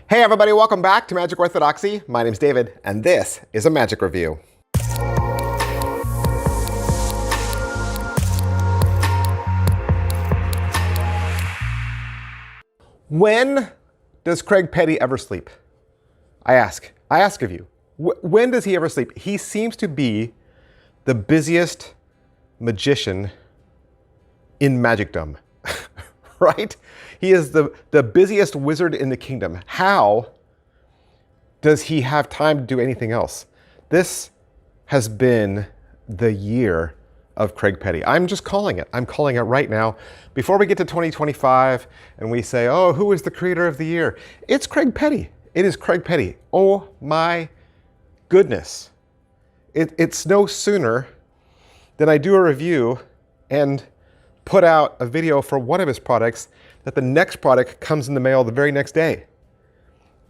Hey everybody, welcome back to Magic Orthodoxy. My name's David, and this is a Magic Review. When does Craig Petty ever sleep? I ask of you. When does he ever sleep? He seems to be the busiest magician in Magicdom, right? He is the busiest wizard in the kingdom. How does he have time to do anything else? This has been the year of Craig Petty. I'm just calling it. I'm calling it right now. Before we get to 2025 and we say, oh, who is the creator of the year? It's Craig Petty. It is Craig Petty. Oh my goodness. It's no sooner than I do a review and put out a video for one of his products that the next product comes in the mail the very next day.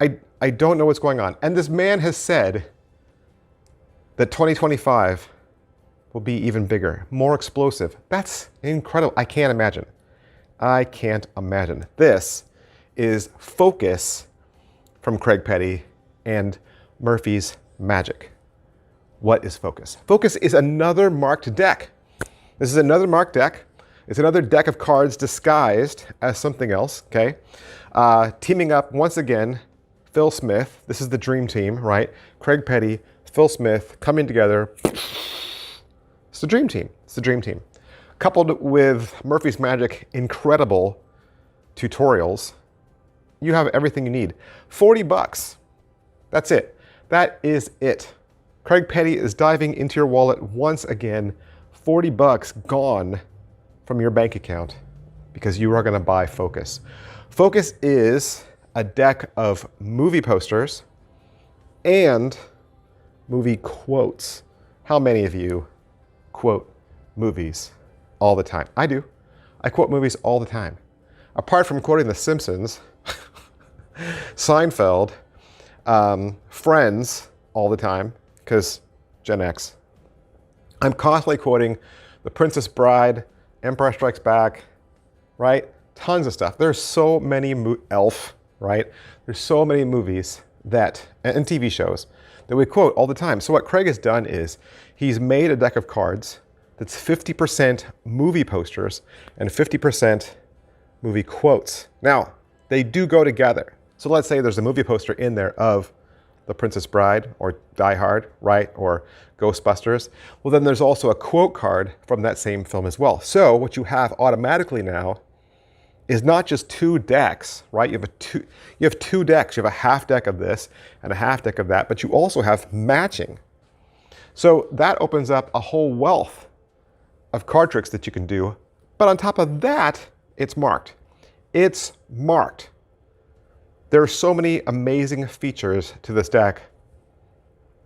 I don't know what's going on. And this man has said that 2025 will be even bigger, more explosive. That's incredible. I can't imagine. I can't imagine. This is Focus from Craig Petty and Murphy's Magic. What is Focus? Focus is another marked deck. This is another marked deck. It's another deck of cards disguised as something else, okay? Teaming up once again, Phil Smith. This is the dream team, right? Craig Petty, Phil Smith coming together. It's the dream team. It's the dream team. Coupled with Murphy's Magic incredible tutorials, you have everything you need. 40 bucks. That's it. That is it. Craig Petty is diving into your wallet once again. 40 bucks gone from your bank account because you are going to buy Focus. Focus is a deck of movie posters and movie quotes. How many of you quote movies all the time? I do. I quote movies all the time. Apart from quoting The Simpsons, Seinfeld, Friends all the time, because Gen X. I'm constantly quoting The Princess Bride, Empire Strikes Back, right? Tons of stuff. There's so many, Elf, right? There's so many movies that, and TV shows, that we quote all the time. So what Craig has done is he's made a deck of cards that's 50% movie posters and 50% movie quotes. Now, they do go together. So let's say there's a movie poster in there of The Princess Bride or Die Hard, right? Or Ghostbusters. Well, then there's also a quote card from that same film as well. So what you have automatically now is not just two decks, right? You have two decks. You have a half deck of this and a half deck of that, but you also have matching. So that opens up a whole wealth of card tricks that you can do. But on top of that, it's marked. It's marked. There are so many amazing features to this deck.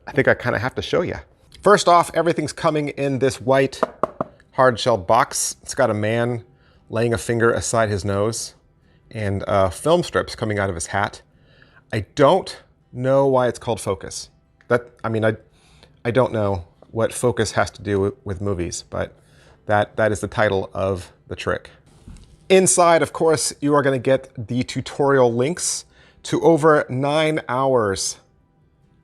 I think I kind of have to show you. First off, everything's coming in this white hard-shelled box. It's got a man laying a finger aside his nose and film strips coming out of his hat. I don't know why it's called Focus. I don't know what Focus has to do with movies, but that is the title of the trick. Inside, of course, you are going to get the tutorial links to over 9 hours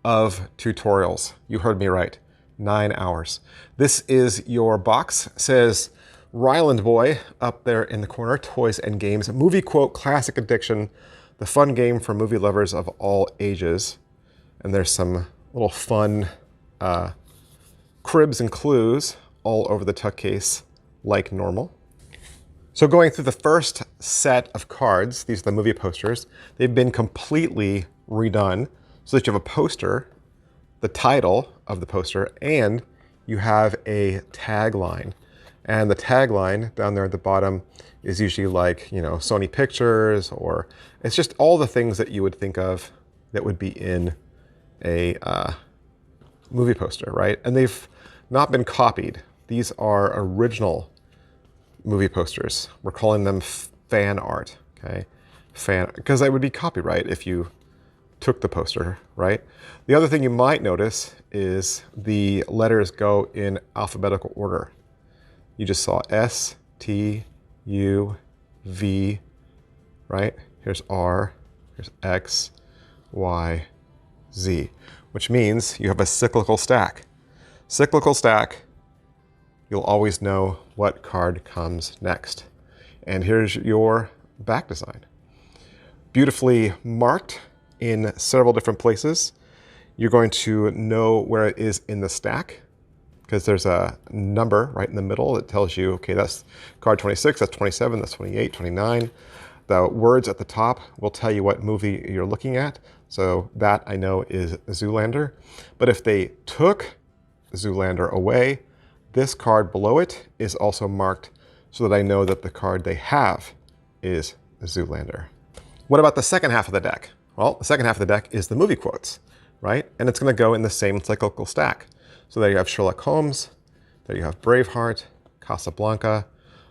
of tutorials. You heard me right, 9 hours. This is your box. It says Ryland Boy up there in the corner, toys and games, movie quote, classic addiction, the fun game for movie lovers of all ages. And there's some little fun cribs and clues all over the tuck case like normal. So going through the first set of cards, these are the movie posters, they've been completely redone so that you have a poster, the title of the poster, and you have a tagline. And the tagline down there at the bottom is usually like, you know, Sony Pictures, or it's just all the things that you would think of that would be in a movie poster, right? And they've not been copied. These are original movie posters. We're calling them fan art, okay? Because that would be copyright if you took the poster, right? The other thing you might notice is the letters go in alphabetical order. You just saw S, T, U, V, right? Here's R, here's X, Y, Z, which means you have a cyclical stack. Cyclical stack, you'll always know what card comes next. And here's your back design. Beautifully marked in several different places. You're going to know where it is in the stack because there's a number right in the middle that tells you, okay, that's card 26, that's 27, that's 28, 29. The words at the top will tell you what movie you're looking at. So that I know is Zoolander. But if they took Zoolander away, this card below it is also marked so that I know that the card they have is Zoolander. What about the second half of the deck? Well, the second half of the deck is the movie quotes, right? And it's going to go in the same cyclical stack. So there you have Sherlock Holmes, there you have Braveheart, Casablanca,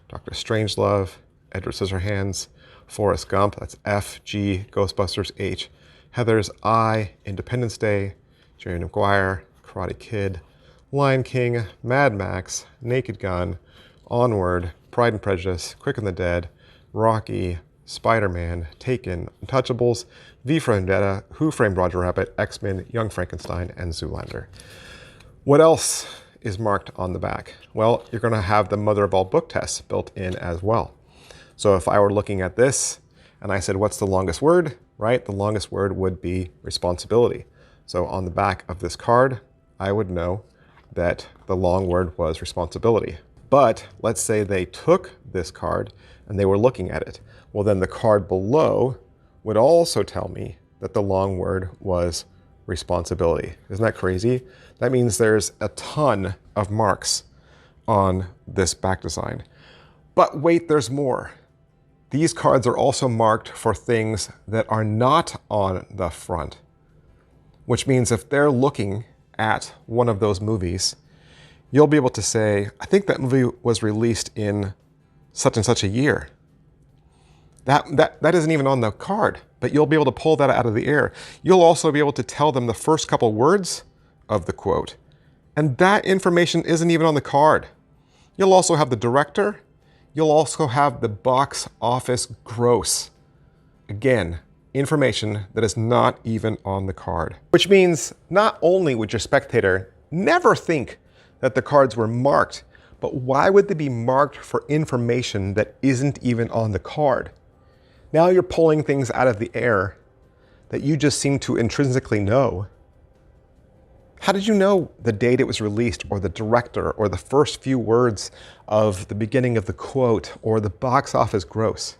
Dr. Strangelove, Edward Scissorhands, Forrest Gump, that's F, G, Ghostbusters, H, Heathers, I, Independence Day, Jerry Maguire, Karate Kid, Lion King, Mad Max, Naked Gun, Onward, Pride and Prejudice, Quick and the Dead, Rocky, Spider-Man, Taken, Untouchables, V for Vendetta, Who Framed Roger Rabbit, X-Men, Young Frankenstein, and Zoolander. What else is marked on the back? Well, you're going to have the mother of all book tests built in as well. So if I were looking at this and I said, what's the longest word, right? The longest word would be responsibility. So on the back of this card, I would know that the long word was responsibility. But let's say they took this card and they were looking at it. Well, then the card below would also tell me that the long word was responsibility. Isn't that crazy? That means there's a ton of marks on this back design. But wait, there's more. These cards are also marked for things that are not on the front, which means if they're looking at one of those movies, you'll be able to say, I think that movie was released in such and such a year. That isn't even on the card, but you'll be able to pull that out of the air. You'll also be able to tell them the first couple words of the quote, and that information isn't even on the card. You'll also have the director. You'll also have the box office gross. Again, information that is not even on the card. Which means not only would your spectator never think that the cards were marked, but why would they be marked for information that isn't even on the card? Now you're pulling things out of the air that you just seem to intrinsically know. How did you know the date it was released, or the director, or the first few words of the beginning of the quote, or the box office gross?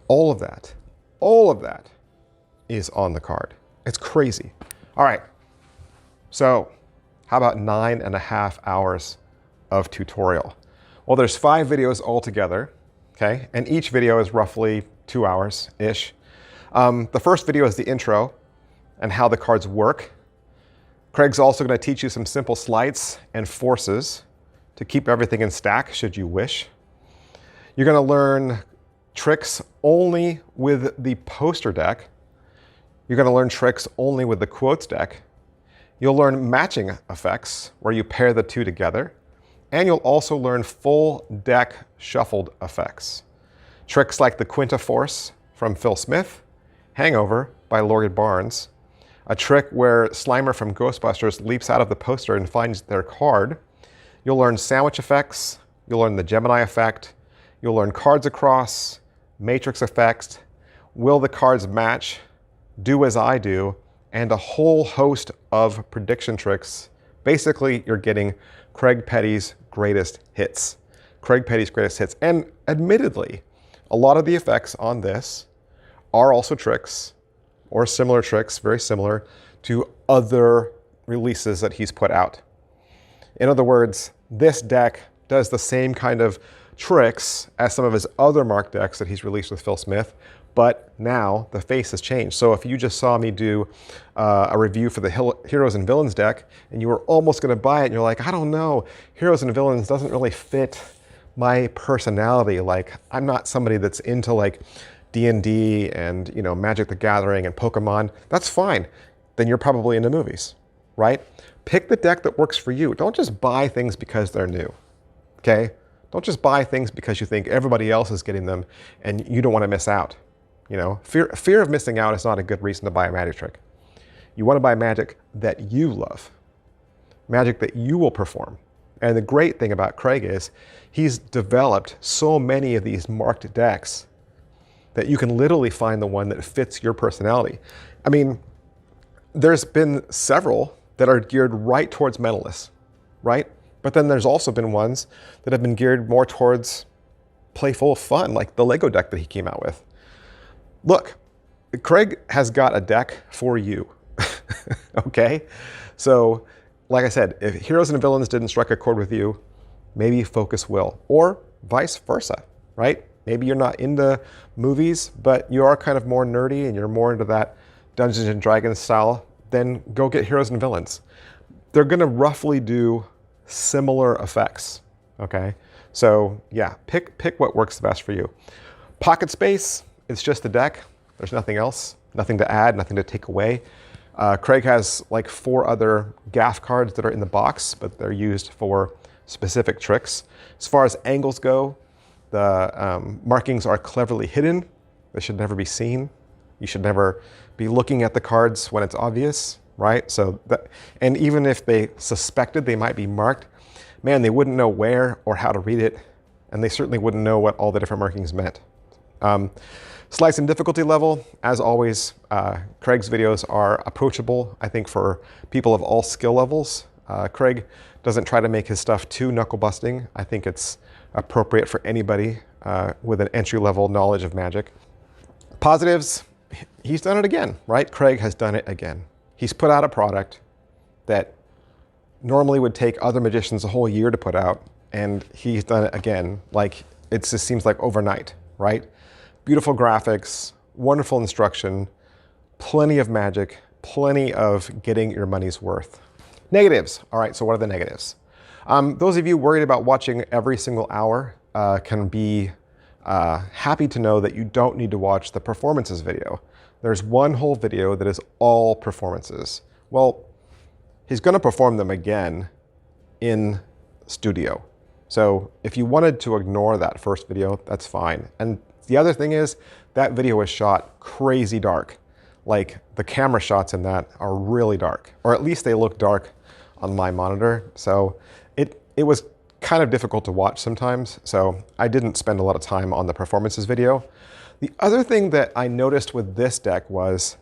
All of that is on the card. It's crazy. All right, so how about 9.5 hours of tutorial? Well, there's 5 videos altogether, okay? And each video is roughly 2 hours-ish. The first video is the intro and how the cards work. Craig's also going to teach you some simple sleights and forces to keep everything in stack should you wish. You're going to learn tricks only with the poster deck. You're going to learn tricks only with the quotes deck. You'll learn matching effects where you pair the two together. And you'll also learn full deck shuffled effects. Tricks like the Quinta Force from Phil Smith, Hangover by Laurie Barnes, a trick where Slimer from Ghostbusters leaps out of the poster and finds their card. You'll learn sandwich effects. You'll learn the Gemini effect. You'll learn cards across, matrix effects, will the cards match, do as I do, and a whole host of prediction tricks. Basically, you're getting Craig Petty's greatest hits. Craig Petty's greatest hits. And admittedly, a lot of the effects on this are also tricks, or similar tricks, very similar to other releases that he's put out. In other words, this deck does the same kind of tricks as some of his other marked decks that he's released with Phil Smith, but now the face has changed. So if you just saw me do a review for the Heroes and Villains deck, and you were almost going to buy it, and you're like, I don't know, Heroes and Villains doesn't really fit my personality. Like, I'm not somebody that's into like D&D and, you know, Magic the Gathering and Pokemon. That's fine. Then you're probably into movies, right? Pick the deck that works for you. Don't just buy things because they're new, okay? Don't just buy things because you think everybody else is getting them and you don't want to miss out. You know, fear of missing out is not a good reason to buy a magic trick. You want to buy magic that you love, magic that you will perform. And the great thing about Craig is he's developed so many of these marked decks that you can literally find the one that fits your personality. I mean, there's been several that are geared right towards mentalists, right? But then there's also been ones that have been geared more towards playful fun, like the Lego deck that he came out with. Look, Craig has got a deck for you, okay? So, like I said, if Heroes and Villains didn't strike a chord with you, maybe Focus will, or vice versa, right? Maybe you're not into movies, but you are kind of more nerdy and you're more into that Dungeons and Dragons style, then go get Heroes and Villains. They're gonna roughly do similar effects, okay? So yeah, pick what works the best for you. Pocket space, it's just a deck. There's nothing else, nothing to add, nothing to take away. Craig has like 4 other gaff cards that are in the box, but they're used for specific tricks. As far as angles go, the markings are cleverly hidden. They should never be seen. You should never be looking at the cards when it's obvious, right? So that, and even if they suspected they might be marked, man, they wouldn't know where or how to read it, and they certainly wouldn't know what all the different markings meant. Slice and difficulty level, as always, Craig's videos are approachable, I think, for people of all skill levels. Craig doesn't try to make his stuff too knuckle busting. I think it's appropriate for anybody with an entry-level knowledge of magic. Positives, he's done it again, right? Craig has done it again. He's put out a product that normally would take other magicians a whole year to put out, and he's done it again. Like, it just seems like overnight, right? Beautiful graphics, wonderful instruction, plenty of magic, plenty of getting your money's worth. Negatives. All right, so what are the negatives? Those of you worried about watching every single hour can be happy to know that you don't need to watch the performances video. There's one whole video that is all performances. Well, he's going to perform them again in studio. So if you wanted to ignore that first video, that's fine. And the other thing is that video was shot crazy dark. Like, the camera shots in that are really dark, or at least they look dark on my monitor. So it was kind of difficult to watch sometimes. So I didn't spend a lot of time on the performances video. The other thing that I noticed with this deck was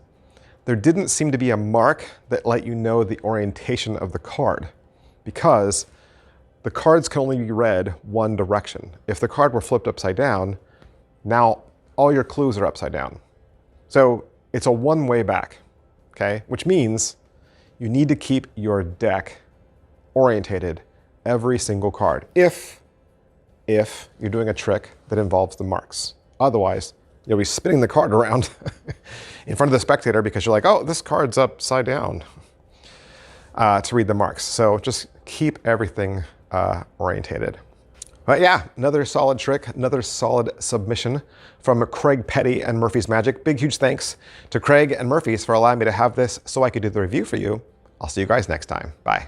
there didn't seem to be a mark that let you know the orientation of the card, because the cards can only be read one direction. If the card were flipped upside down, now all your clues are upside down. So it's a one-way back, okay? Which means you need to keep your deck orientated every single card if you're doing a trick that involves the marks. Otherwise, you'll be spinning the card around in front of the spectator because you're like, oh, this card's upside down, to read the marks. So just keep everything orientated. But yeah, another solid trick, another solid submission from Craig Petty and Murphy's Magic. Big, huge thanks to Craig and Murphy's for allowing me to have this so I could do the review for you. I'll see you guys next time. Bye.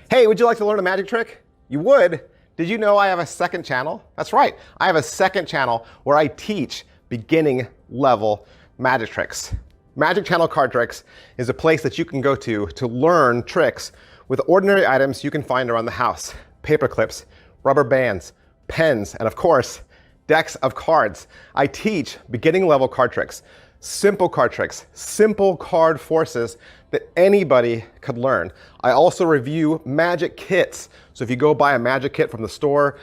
Hey, would you like to learn a magic trick? You would? Did you know I have a second channel? That's right. I have a second channel where I teach beginning level magic tricks. Magic Channel Card Tricks is a place that you can go to learn tricks with ordinary items you can find around the house. Paper clips, rubber bands, pens, and of course, decks of cards. I teach beginning level card tricks, simple card tricks, simple card forces that anybody could learn. I also review magic kits. So if you go buy a magic kit from the store,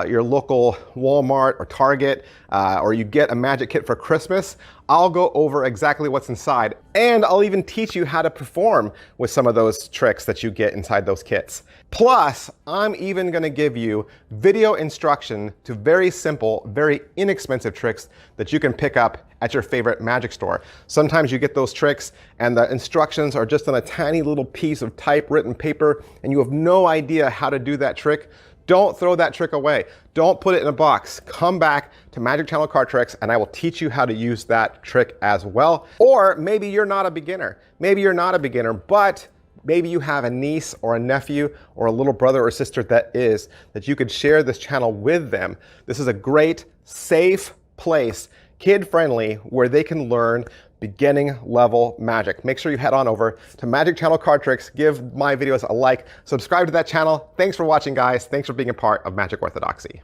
your local Walmart or Target, or you get a magic kit for Christmas, I'll go over exactly what's inside. And I'll even teach you how to perform with some of those tricks that you get inside those kits. Plus, I'm even gonna give you video instruction to very simple, very inexpensive tricks that you can pick up at your favorite magic store. Sometimes you get those tricks and the instructions are just on a tiny little piece of typewritten paper and you have no idea how to do that trick. Don't throw that trick away. Don't put it in a box. Come back to Magic Channel Card Tricks and I will teach you how to use that trick as well. Or maybe you're not a beginner. Maybe you're not a beginner, but maybe you have a niece or a nephew or a little brother or sister that you could share this channel with them. This is a great, safe place kid-friendly, where they can learn beginning level magic. Make sure you head on over to Magic Channel Card Tricks, give my videos a like, subscribe to that channel. Thanks for watching, guys. Thanks for being a part of Magic Orthodoxy.